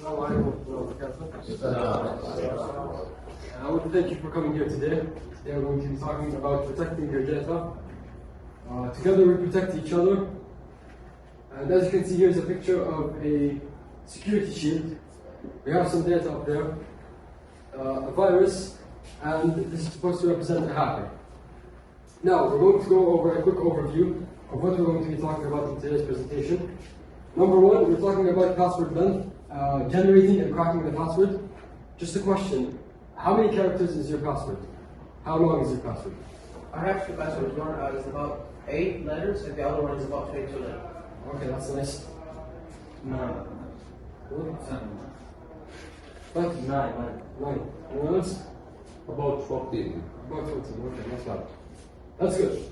I want to thank you for coming here today. Today we're going to be talking about protecting your data. Together we protect each other. And as you can see, here's a picture of a security shield. We have some data up there, a virus, and this is supposed to represent a hacker. Now, we're going to go over a quick overview of what we're going to be talking about in today's presentation. Number one, we're talking about password length, generating and cracking the password. Just a question, how many characters is your password? How long is your password? I have two passwords. One is about 8 letters, and the other one is about 22 letters. Okay, that's nice. 9. What? 9. Anyone else? About 14. About 14, okay, that's bad. That's good.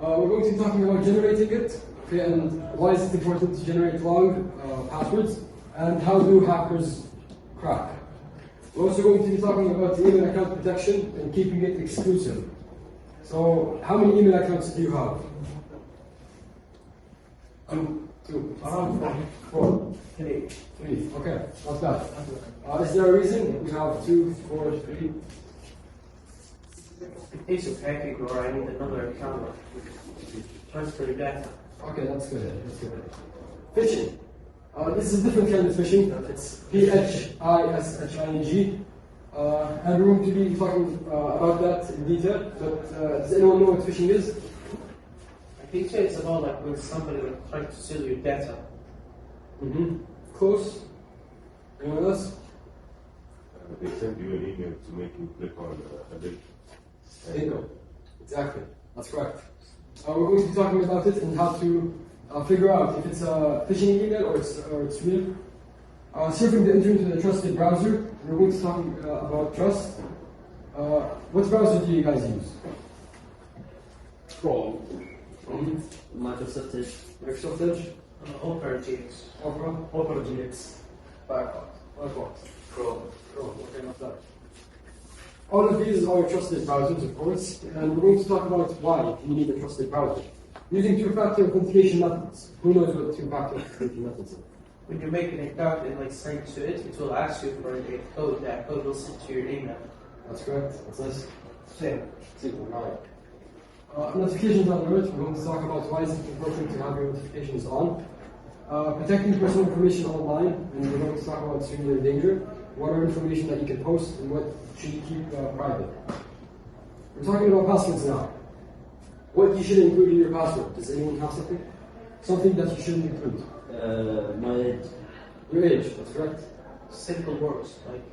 We're going to be talking about generating it, okay, and why is it important to generate long passwords, and how do hackers crack. We're also going to be talking about the email account protection and keeping it exclusive. So, how many email accounts do you have? Two. Around 4. 3. 3. Okay, not bad. Is there a reason you have 2, 4, 3? In case of hacking, or I need another account to transfer data. Okay, that's good. Phishing. This is a different kind of phishing. It's phishing. And we're going to be talking about that in detail. But does anyone know what phishing is? I think so. It's about like when somebody like trying to steal your data. Close. Anyone else? They send you an email to make you click on a link. Bingo. Exactly. That's correct. We're going to be talking about it and how to figure out if it's a phishing email or it's real. Surfing the internet with a trusted browser. We're going to talk about trust. What browser do you guys use? Chrome. Microsoft Edge. Opera GX. Opera GX. Firefox. Chrome. Okay, not that. All of these are trusted browsers, of course, and we're going to talk about why you need a trusted browser. Using two-factor authentication methods. Who knows what two-factor authentication methods are? When you make an account and like sign to it, it will ask you for a code. That code will send to your email. That's correct. That's nice. Same. Notifications on alert. We're going to talk about why is it important to have your notifications on. Protecting personal information online, and we're going to talk about security danger. What are information that you can post and what should you keep private? We're talking about passwords now. What you should include in your password. Does anyone have something? Something that you shouldn't include. My age. Your age, that's correct. Simple words like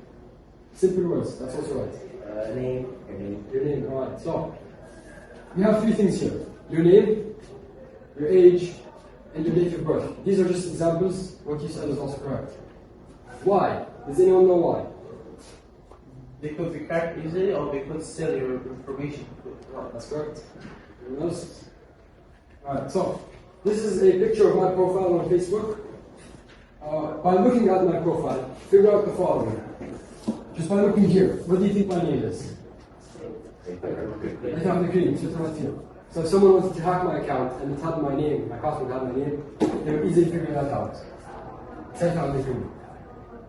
Simple words, that's also right. Name. Your name, alright. So, you have 3 things here. Your name, your age, and your date of birth. These are just examples. What you said is also correct. Why? Does anyone know why? they could be cracked easily, or they could steal your information. That's correct. Anyone else? Alright, so this is a picture of my profile on Facebook. By looking at my profile, figure out the following. Just by looking here, what do you think my name is? I have the green, just right here. So if someone wanted to hack my account and it had my name, my password had my name, they would easily figure that out. Set out the green.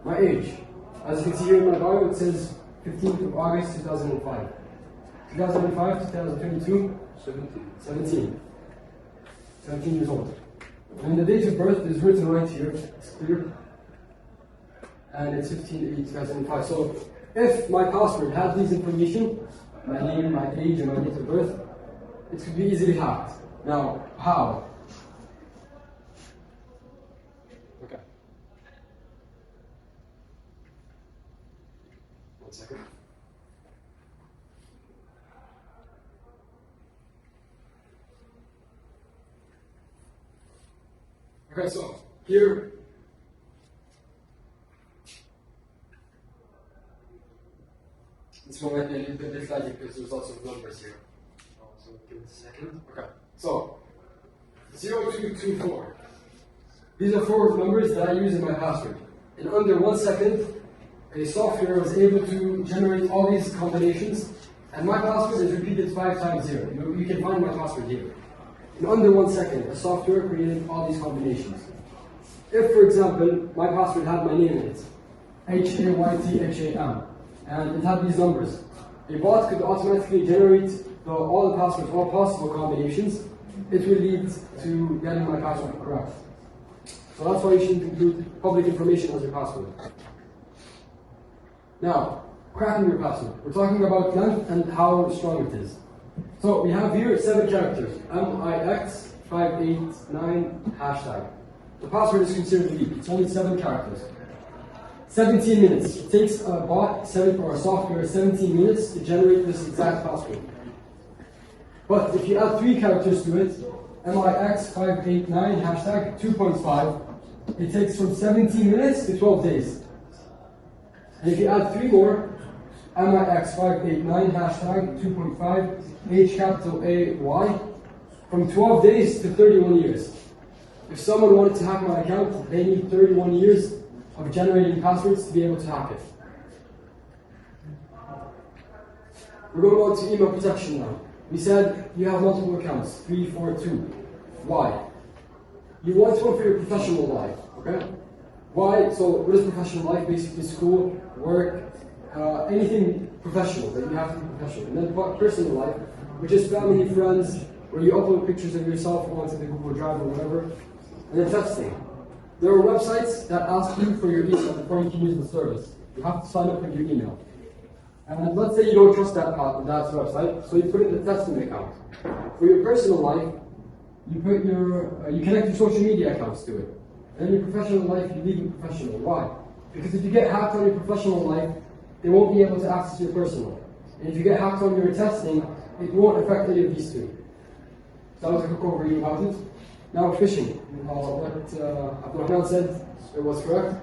My age. As you can see here in my bio, it says 15th of August 2005. 2005, 2022, 17 years old. And the date of birth is written right here, it's clear. And it's 15/8/2005. So if my password had this information, my name, my age, and my date of birth, it could be easily hacked. Now, how? Okay. One second. Okay, so here, this one might be a little bit different because there's lots of numbers here. So give it a second. Okay, so 0224. These are 4 numbers that I use in my password. In under 1 second, a software was able to generate all these combinations, and my password is repeated 5 times here. You can find my password here. In under 1 second, a software created all these combinations. If, for example, my password had my name in it, HAYTHAM, and it had these numbers. A bot could automatically generate all the passwords, all possible combinations. It will lead to getting my password correct. So that's why you should include public information as your password. Now, cracking your password. We're talking about length and how strong it is. So we have here 7 characters, MIX589 hashtag. The password is considered weak. It's only 7 characters. 17 minutes. It takes a bot or a software 17 minutes to generate this exact password. But if you add 3 characters to it, MIX589 hashtag 2.5, it takes from 17 minutes to 12 days. And if you add 3 more, MIX589 hashtag 2.5 HAY, from 12 days to 31 years. If someone wanted to hack my account, they need 31 years of generating passwords to be able to hack it. We're going on to email protection now. We said you have multiple accounts, 3, 4, 2. Why? You want one for your professional life, okay? Why? So what is professional life? Basically school, work, anything professional that you have to be professional. And then personal life, which is family, friends, where you upload pictures of yourself onto the Google Drive or whatever. And then testing. There are websites that ask you for your email before you can use the service. You have to sign up with your email. And let's say you don't trust that website, so you put in the testing account. For your personal life, you put you connect your social media accounts to it. And in your professional life, you leave it professional. Why? Because if you get hacked on your professional life, they won't be able to access your personal. And if you get hacked on your testing, it won't affect any of these two. So that was a quick overview about it. Now phishing. What Abdulrahman said, it was correct.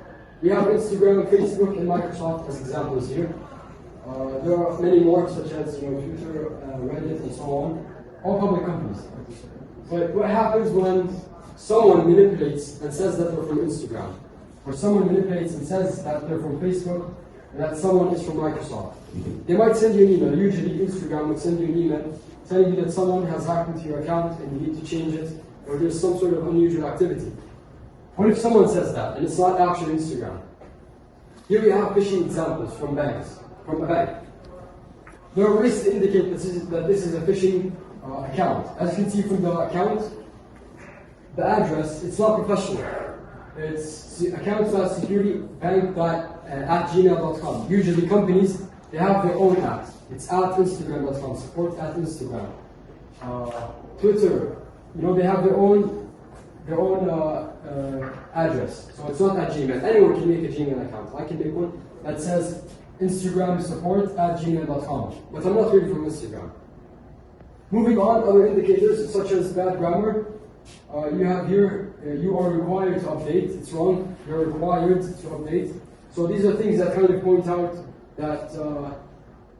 We have Instagram, Facebook, and Microsoft as examples here. There are many more, such as Twitter, Reddit, and so on. All public companies. But what happens when someone manipulates and says that they're from Instagram, or someone manipulates and says that they're from Facebook, and that someone is from Microsoft? They might send you an email. Usually Instagram would send you an email telling you that someone has hacked into your account and you need to change it, or there's some sort of unusual activity. What if someone says that and it's not actually Instagram? Here we have phishing examples from banks, from a bank. There are ways to indicate that this is a phishing account. As you can see from the account, the address, it's not professional. It's account.securitybank@gmail.com. Usually companies, they have their own app. It's at Instagram.com, support at Instagram. Twitter, they have their own address. So it's not at Gmail. Anyone can make a Gmail account. I can make one that says Instagram support at gmail.com. But I'm not really from Instagram. Moving on, other indicators such as bad grammar. You have here, you are required to update. It's wrong. You're required to update. So these are things that kind of point out that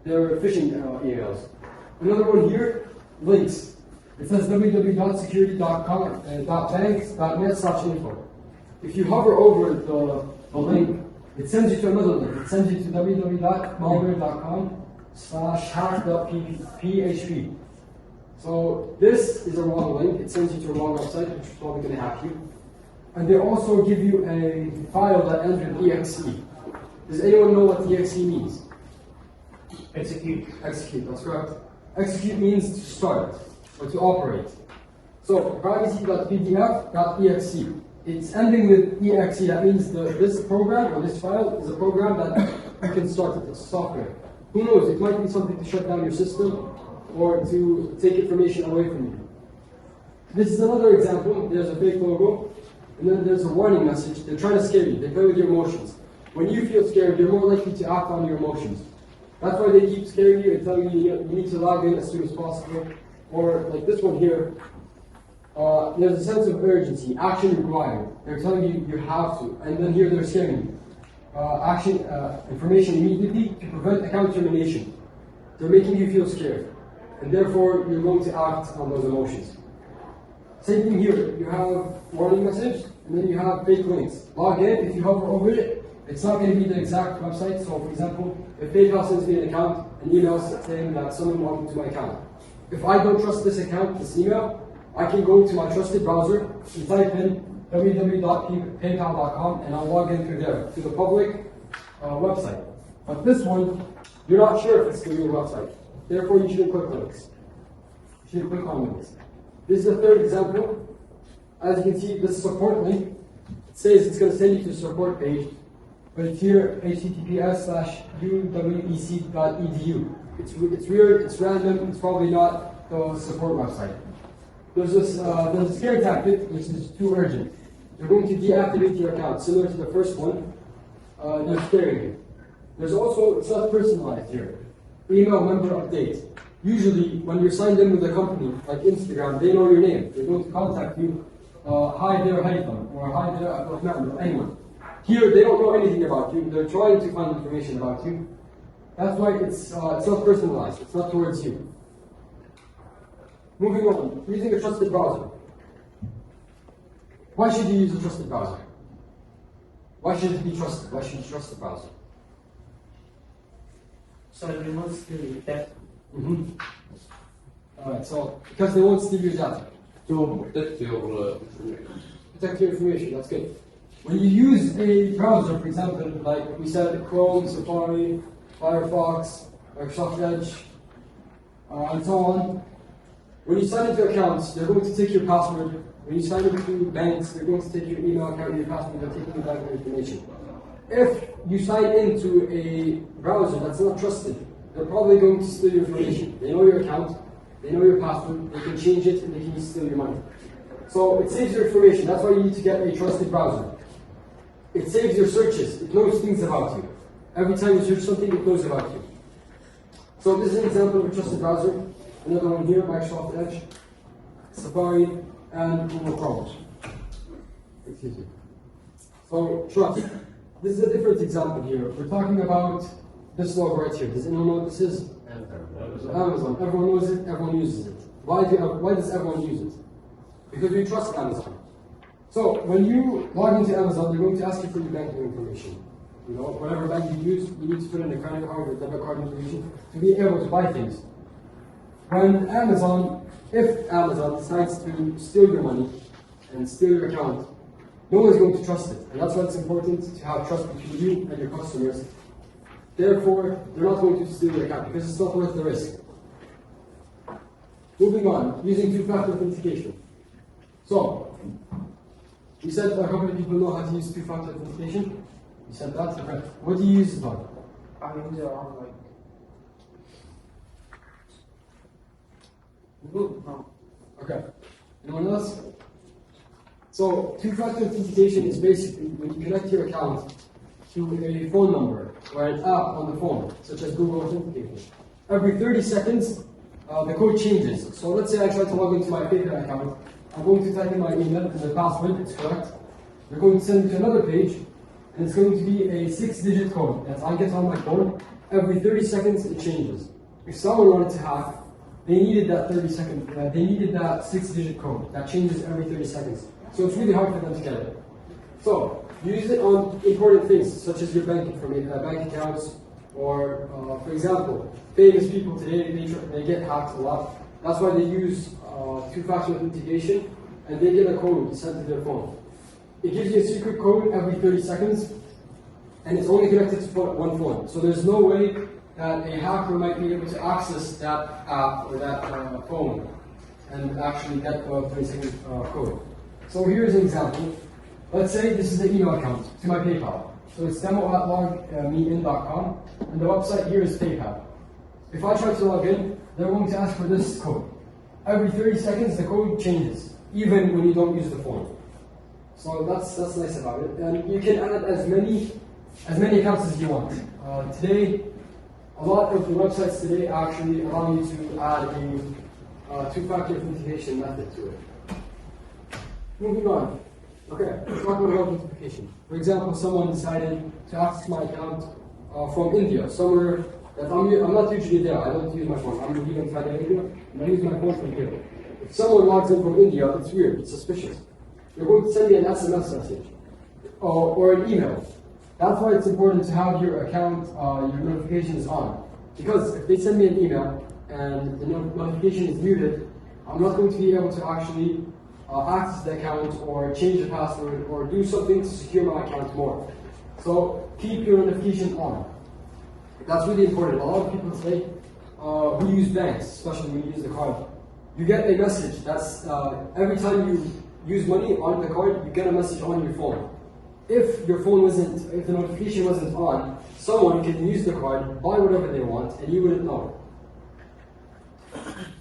they're phishing emails. Another one here, links. It says www.security.banks.net/info. If you hover over the link, it sends you to another link. It sends you to www.malware.com/hack.php. So this is a wrong link. It sends you to a wrong website, which is probably going to hack you. And they also give you a file that ends with exe. Does anyone know what exe means? Execute. Execute, that's correct. Execute means to start or to operate. So privacy.pdf.exe. It's ending with exe. That means this program or this file is a program that you can start it. It's software. Who knows? It might be something to shut down your system or to take information away from you. This is another example. There's a fake logo, and then there's a warning message. They're trying to scare you. They play with your emotions. When you feel scared, you're more likely to act on your emotions. That's why they keep scaring you and telling you you need to log in as soon as possible. Or like this one here, there's a sense of urgency, action required. They're telling you you have to, and then here they're scaring you. Information immediately to prevent account termination. They're making you feel scared, and therefore you're going to act on those emotions. Same thing here. You have warning message, and then you have fake links. Log in. If you hover over it, it's not going to be the exact website. So, for example, if PayPal sends me an account, an email saying that someone logged into my account. If I don't trust this account, this email, I can go to my trusted browser and type in www.paypal.com and I'll log in through there to the public website. But this one, you're not sure if it's the real website. Therefore, you shouldn't click links. You shouldn't click on links. This is the third example. As you can see, this support link, it says it's going to send you to the support page, but it's here, https:/uwec.edu. It's weird, it's random, it's probably not the support website. There's a scare tactic, which is too urgent. You're going to deactivate your account, similar to the first one. They're scaring you. There's also, it's not personalized here. Email member update. Usually, when you're signed in with a company like Instagram, they know your name. They're going to contact you. Hi there, Haytham, or hi there, Abdurrahman, or anyone. Here, they don't know anything about you. They're trying to find information about you. That's why it's not personalized. It's not towards you. Moving on, using a trusted browser. Why should you use a trusted browser? Why should it be trusted? Why should you trust the browser? So everyone wants to read that. Alright, so because they won't steal your data. To protect your information. Protect your information, that's good. When you use a browser, for example, like we said, Chrome, Safari, Firefox, Microsoft Edge, and so on, when you sign into accounts, they're going to take your password. When you sign into banks, they're going to take your email account and your password, they're taking your bank information. If you sign into a browser that's not trusted, they're probably going to steal your information. They know your account, they know your password, they can change it, and they can steal your money. So it saves your information. That's why you need to get a trusted browser. It saves your searches. It knows things about you. Every time you search something, it knows about you. So this is an example of a trusted browser. Another one here, Microsoft Edge, Safari, and Google Chrome. Excuse me. So trust. This is a different example here. We're talking about this logo right here. Does anyone know what this is? Amazon. Everyone knows it. Everyone uses it. Why does everyone use it? Because we trust Amazon. So when you log into Amazon, they're going to ask you for your banking information. You know, whatever bank you use, you need to put in a credit card or debit card information to be able to buy things. If Amazon decides to steal your money and steal your account, no one's going to trust it. And that's why it's important to have trust between you and your customers. Therefore, they're not going to steal your account because it's not worth the risk. Moving on, using two-factor authentication. So, we said a couple of people know how to use two-factor authentication. You said that? Okay. What do you use it on? I use it on like Google. No. Okay. Anyone else? So, two-factor authentication is basically when you connect your account to a phone number or an app on the phone, such as Google Authentication. Every 30 seconds, the code changes. So let's say I try to log into my PayPal account. I'm going to type in my email and the password, it's correct. They're going to send me to another page, and it's going to be a 6-digit code that I get on my phone. Every 30 seconds, it changes. If someone wanted to hack, they needed that 6-digit code that changes every 30 seconds. So it's really hard for them to get it. So use it on important things such as your bank accounts, or for example, famous people today they get hacked a lot. That's why they use two-factor authentication, and they get a code sent to their phone. It gives you a secret code every 30 seconds, and it's only connected to one phone. So there's no way that a hacker might be able to access that app or that phone and actually get the 30-second code. So here's an example. Let's say this is the email account to my PayPal. So it's demo@logmein.com, and the website here is PayPal. If I try to log in, they're going to ask for this code. Every 30 seconds, the code changes, even when you don't use the phone. So that's nice about it. And you can add as many accounts as you want. Today, a lot of the websites today actually allow you to add a two-factor authentication method to it. Moving on. Okay, let's talk about authentication. For example, someone decided to access my account from India, somewhere that I'm not usually there. I don't use my phone. I'm living inside India, and I use my phone from here. If someone logs in from India, it's weird, it's suspicious. They're going to send me an SMS message or an email. That's why it's important to have your account, your notifications on. Because if they send me an email and the notification is muted, I'm not going to be able to actually access the account or change the password or do something to secure my account more. So keep your notification on. That's really important. A lot of people today who use banks, especially when you use the card, you get a message that's every time you use money on the card, you get a message on your phone. If your phone wasn't, if the notification wasn't on, someone can use the card, buy whatever they want, and you wouldn't know.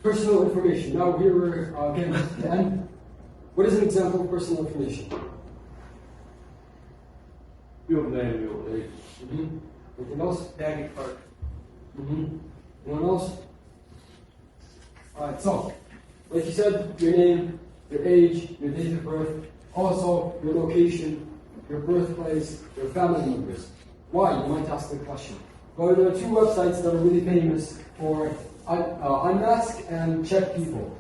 Personal information. Now here we're getting to the end. What is an example of personal information? Your name, your age. Anything else? Debit card. Anyone else? Alright, so, like you said, your name, your age, your date of birth, also your location, your birthplace, your family members. Why? You might ask the question. Well, there are two websites that are really famous for unmask and check people.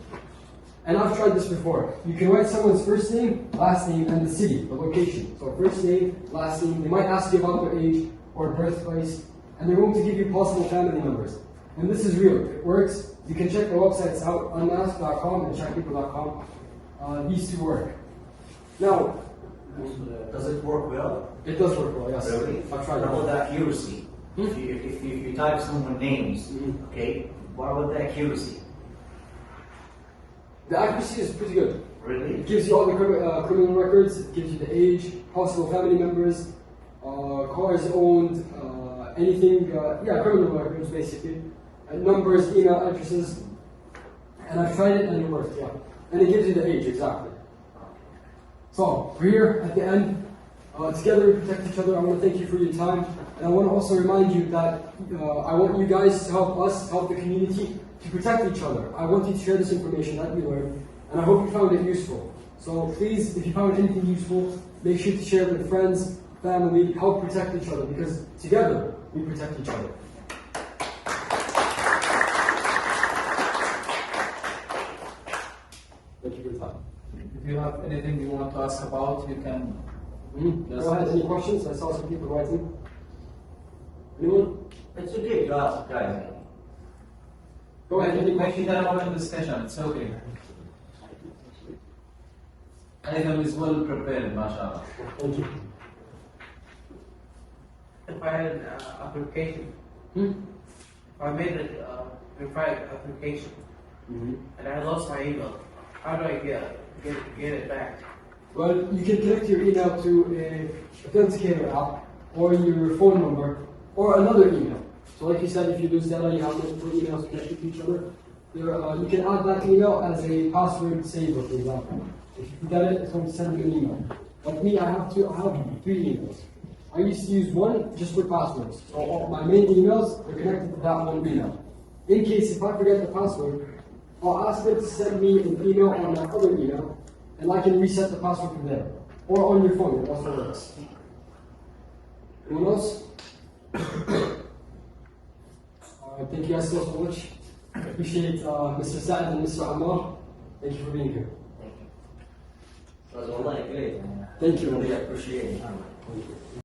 And I've tried this before. You can write someone's first name, last name, and the city, the location. So first name, last name, they might ask you about their age or birthplace, and they're going to give you possible family members. And this is real, it works. You can check the websites out, unmask.com and checkpeople.com. These two work. Now, Does it work well? it does work well, yes. Really? I've tried What about that. the accuracy? If you type someone's names, okay, what about the accuracy? The accuracy is pretty good. Really? It gives you all the criminal records, it gives you the age, possible family members, cars owned, anything, criminal records basically, numbers, email addresses, and I've tried it and it worked, yeah. And it gives you the age, exactly. So, we're here at the end. Together we protect each other. I want to thank you for your time, and I want to also remind you that I want you guys to help us, help the community, to protect each other. I want you to share this information that you learned, and I hope you found it useful. So please, if you found anything useful, make sure to share it with friends, family, help protect each other, because together we protect each other. Thank you for your time. If you have anything you want to ask about, you can. Go ahead, any questions? I saw some people writing. Anyone? It's okay to ask, guys. Go ahead, any Make questions? it an open discussion, it's okay. Anything is well prepared, mashallah. Thank you. If I had an application, if I made a verified application and I lost my email, how do I get it back? Well, you can connect your email to a authenticator app, or your phone number, or another email. So like you said, if you lose data, you have multiple emails connected to each other. You can add that email as a password saver, for example. If you forget it, it's going to send you an email. Like me, I have 3 emails. I used to use one just for passwords. So all my main emails are connected to that one email. In case if I forget the password, I'll ask them to send me an email on that other email, and I can reset the password from there. Or on your phone, it also works. Anyone else? Thank you guys so much. I appreciate Mr. Saad and Mr. Ammar. Thank you for being here. It was all great. Thank you. Really appreciate it. Thank you.